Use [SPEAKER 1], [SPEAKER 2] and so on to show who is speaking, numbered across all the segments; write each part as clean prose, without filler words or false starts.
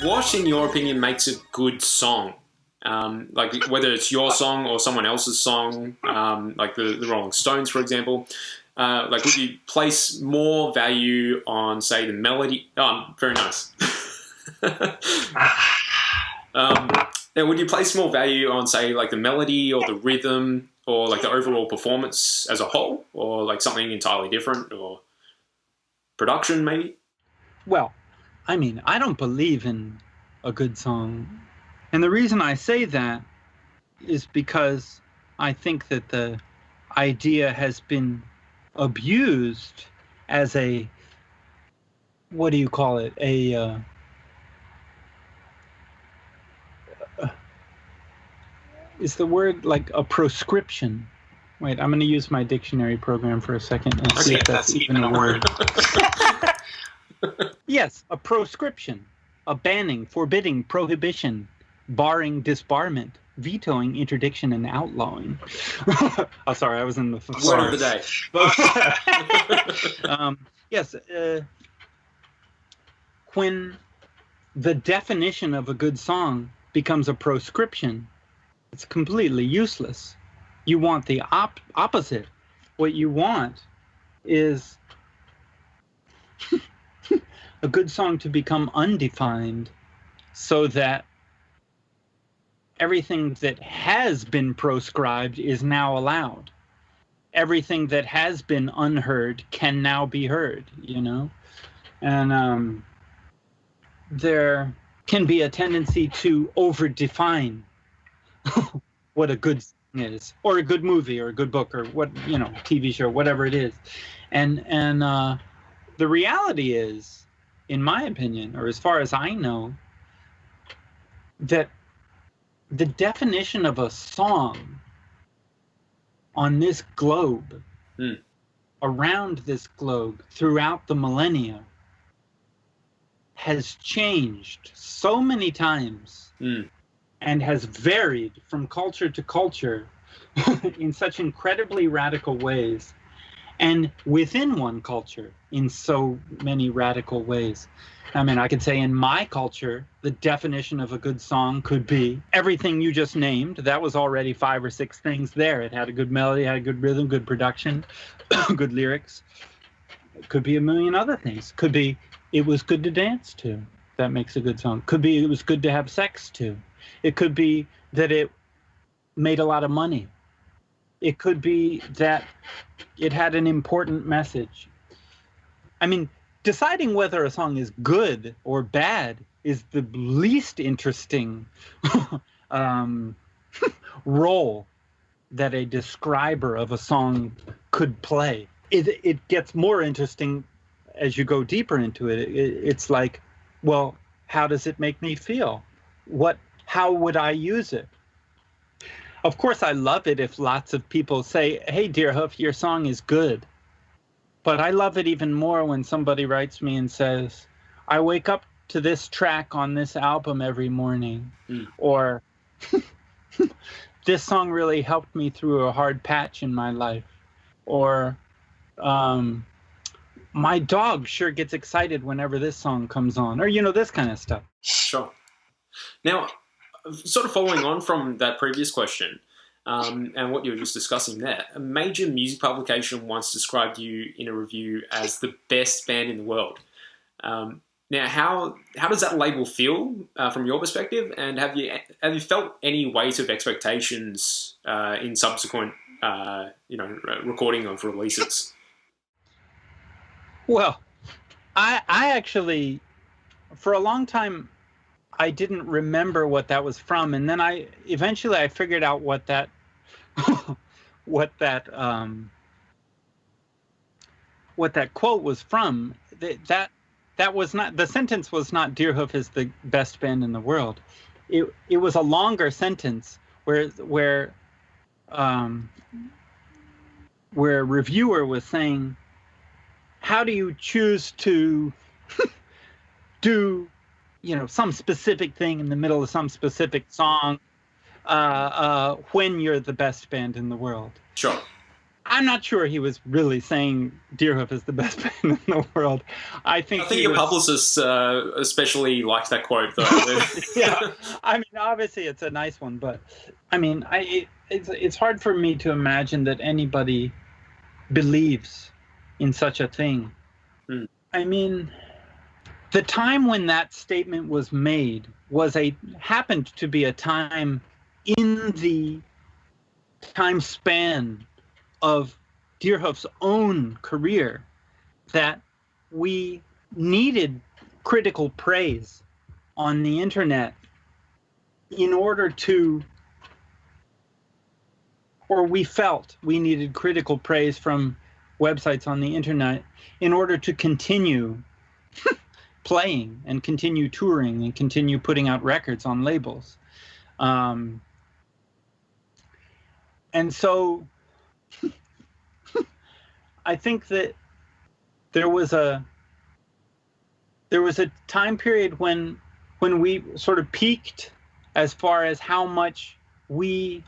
[SPEAKER 1] what, in your opinion, makes a good song? Like whether it's your song or someone else's song, like the Rolling Stones, for example. Like, would you place more value on, say, the melody? Oh, very nice. Would you place more value on, say, like the melody or the rhythm or like the overall performance as a whole, or like something entirely different, or production maybe?
[SPEAKER 2] Well, I mean, I don't believe in a good song. And the reason I say that is because I think that the idea has been abused as a, what do you call it? Is the word like a proscription? Wait, I'm going to use my dictionary program for a second and see if that's even a word. Yes, a proscription, a banning, forbidding, prohibition, barring, disbarment, vetoing, interdiction, and outlawing. Oh, sorry, I was in the
[SPEAKER 1] word of the
[SPEAKER 2] day. Yes, when the definition of a good song becomes a proscription, it's completely useless. You want the opposite. What you want is a good song to become undefined, so that everything that has been proscribed is now allowed. Everything that has been unheard can now be heard, you know? And there can be a tendency to over-define what a good song is, or a good movie, or a good book, or what, you know, TV show, whatever it is. And the reality is, in my opinion, or as far as I know, that the definition of a song on this globe, around this globe, throughout the millennia, has changed so many times and has varied from culture to culture in such incredibly radical ways, and within one culture in so many radical ways. I mean, I could say in my culture, the definition of a good song could be everything you just named. That was already 5 or 6 things there. It had a good melody, had a good rhythm, good production, good lyrics. It could be a million other things. Could be it was good to dance to. That makes a good song. Could be it was good to have sex to. It could be that it made a lot of money. It could be that it had an important message. I mean, deciding whether a song is good or bad is the least interesting role that a describer of a song could play. It gets more interesting as you go deeper into it. It's like, well, how does it make me feel? How would I use it? Of course, I love it if lots of people say, hey, Deerhoof, your song is good. But I love it even more when somebody writes me and says, I wake up to this track on this album every morning. Or this song really helped me through a hard patch in my life. Or my dog sure gets excited whenever this song comes on. Or, you know, this kind of stuff.
[SPEAKER 1] Sure. Now, sort of following on from that previous question, and what you were just discussing there, a major music publication once described you in a review as the best band in the world. Now, how does that label feel from your perspective? And have you felt any weight of expectations in subsequent, recording of releases?
[SPEAKER 2] Well, I actually, for a long time, I didn't remember what that was from, and then I eventually figured out what that quote was from. That was not, the sentence was not Deerhoof is the best band in the world. It was a longer sentence where a reviewer was saying, how do you choose to do, you know, some specific thing in the middle of some specific song when you're the best band in the world?
[SPEAKER 1] Sure.
[SPEAKER 2] I'm not sure he was really saying Deerhoof is the best band in the world. I think
[SPEAKER 1] your publicist especially liked that quote, though.
[SPEAKER 2] Yeah, I mean, obviously it's a nice one, but I mean, it's hard for me to imagine that anybody believes in such a thing. I mean, the time when that statement was made happened to be a time in the time span of Deerhoof's own career that we needed critical praise on the internet in order to, or we felt we needed critical praise from websites on the internet in order to continue playing and continue touring and continue putting out records on labels. And so I think that there was a time period when we sort of peaked as far as how much we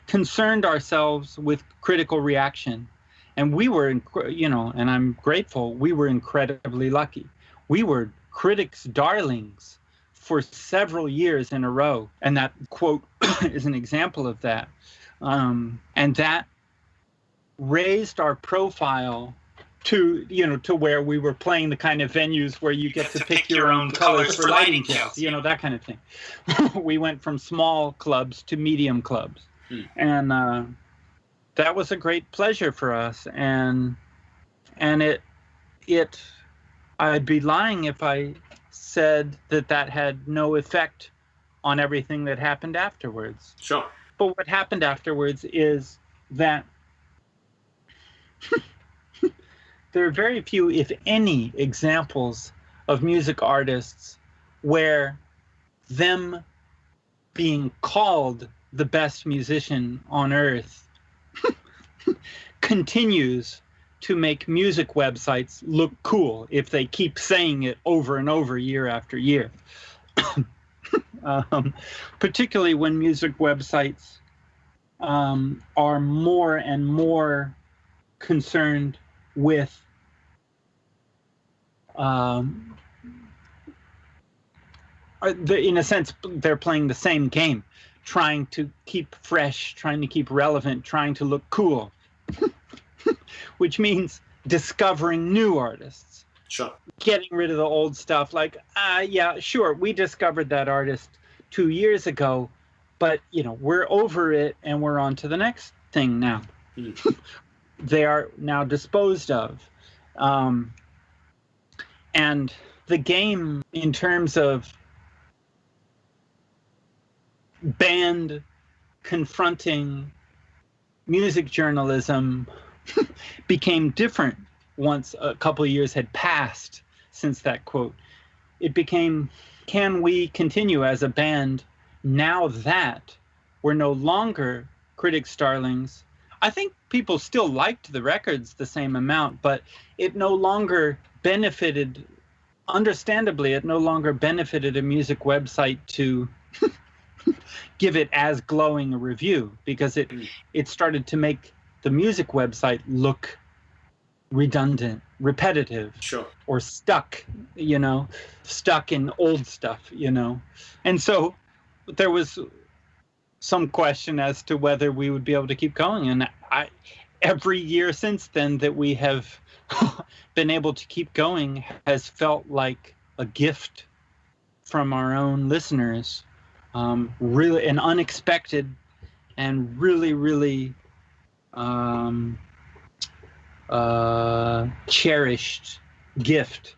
[SPEAKER 2] concerned ourselves with critical reaction. And we were, and I'm grateful, we were incredibly lucky. We were critics' darlings for several years in a row. And that quote is an example of that. And that raised our profile to where we were playing the kind of venues where you get to pick your own colors for lighting gels, that kind of thing. We went from small clubs to medium clubs. And that was a great pleasure for us. And I'd be lying if I said that had no effect on everything that happened afterwards.
[SPEAKER 1] Sure.
[SPEAKER 2] But what happened afterwards is that there are very few, if any, examples of music artists where them being called the best musician on earth continues to make music websites look cool if they keep saying it over and over year after year. Particularly when music websites are more and more concerned with in a sense, they're playing the same game, trying to keep fresh, trying to keep relevant, trying to look cool, which means discovering new artists.
[SPEAKER 1] Sure.
[SPEAKER 2] Getting rid of the old stuff, like, yeah, sure, we discovered that artist 2 years ago, but, we're over it and we're on to the next thing now. They are now disposed of. And the game in terms of band confronting music journalism became different once a couple of years had passed since that quote. It became, can we continue as a band now that we're no longer critics' darlings? I think people still liked the records the same amount, but it no longer benefited, understandably, it no longer benefited a music website to give it as glowing a review, because it started to make the music website look redundant, repetitive,
[SPEAKER 1] sure,
[SPEAKER 2] or stuck in old stuff, And so there was some question as to whether we would be able to keep going. And every year since then that we have been able to keep going has felt like a gift from our own listeners. Really an unexpected and really, really cherished gift